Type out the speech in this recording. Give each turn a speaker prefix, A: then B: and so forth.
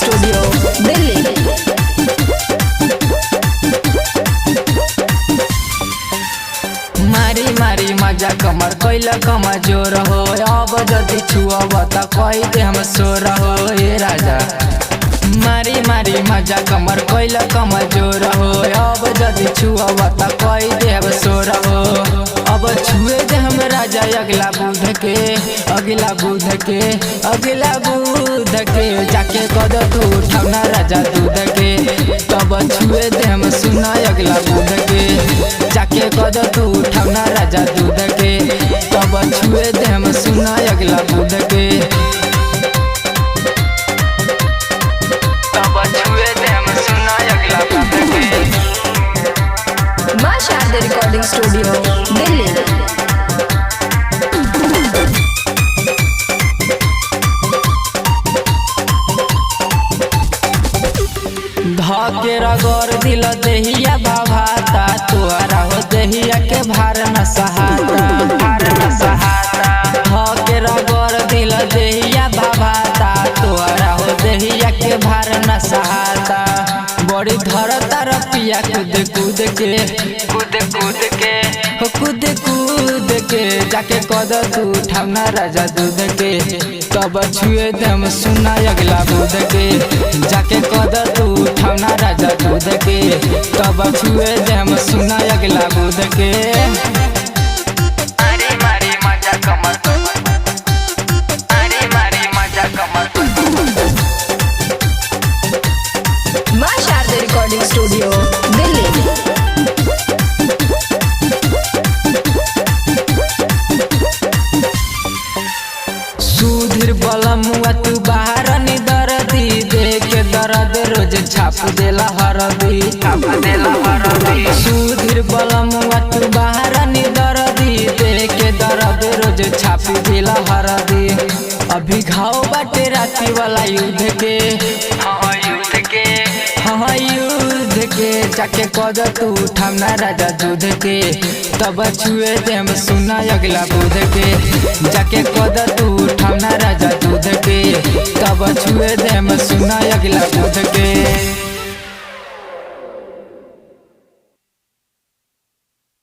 A: Studio Delhi.
B: मारी मारी मजा कमर कैला कमजोर हो, अब जदि छुअब त कही दे हम सोर हो। ए राजा मारी मारी मजा कमर कैला कमजोर हो, अब जदि छुअब त कही दे हम सोर हो। अब छुए दे हम राजा अगला बुध के, अगला बुध के, अगला बुध के, जाके कद तू उठावना राजा दूध के। तब छुए दे हम सुना अगला बुध के, जाके कद तू उठावना राजा दूध के। तब छुए दे हम सुना अगला बुध के, तब छुए दे हम सुना अगला बुध के।
A: मां शारदा रिकॉर्डिंग स्टूडियो दिल्ली।
B: धके रगड़ दिल देहिया बाभाता, तोरा हो देहिया के भार न सहाता, भार न सहाता। धके रगड़ दिल देहिया बाभाता, तोरा हो देहिया के भार न सहाता। बड़ी धरता रपिया कूद कूद के, कूद कूद के, हो कूद कूद के, जाके कद तू उठावना राजा दूध के। तब छुए दम सुना अगला बुध के, जाके कद तू उठावना राजा दूध के। तब छुए दम सुना अगला बुध के। अरे मारी मजा कमर, अरे मारी मजा कमर।
A: मां शारदा रिकॉर्डिंग स्टूडियो दिल्ली।
B: सुधीर बलमुआ तू बाहर नी दर्दी, देख दर्द रोज छाप देला हरदी, छाप देला हरदी। सुधीर बलमुआ तू बाहर नी दर्दी, देख दर्द रोज छाप देला हरदी। अभी घाव बाटे राती वाला युद्ध के, हाँ युद्ध के, हाँ युद्ध के, जाके कद तू उठावना राजा दूध के। तब छुए दे हम सुना अगला बुध के, जाके कद तू उठावना राजा दूध के। तब छुए दे हम सुना अगला बुध के।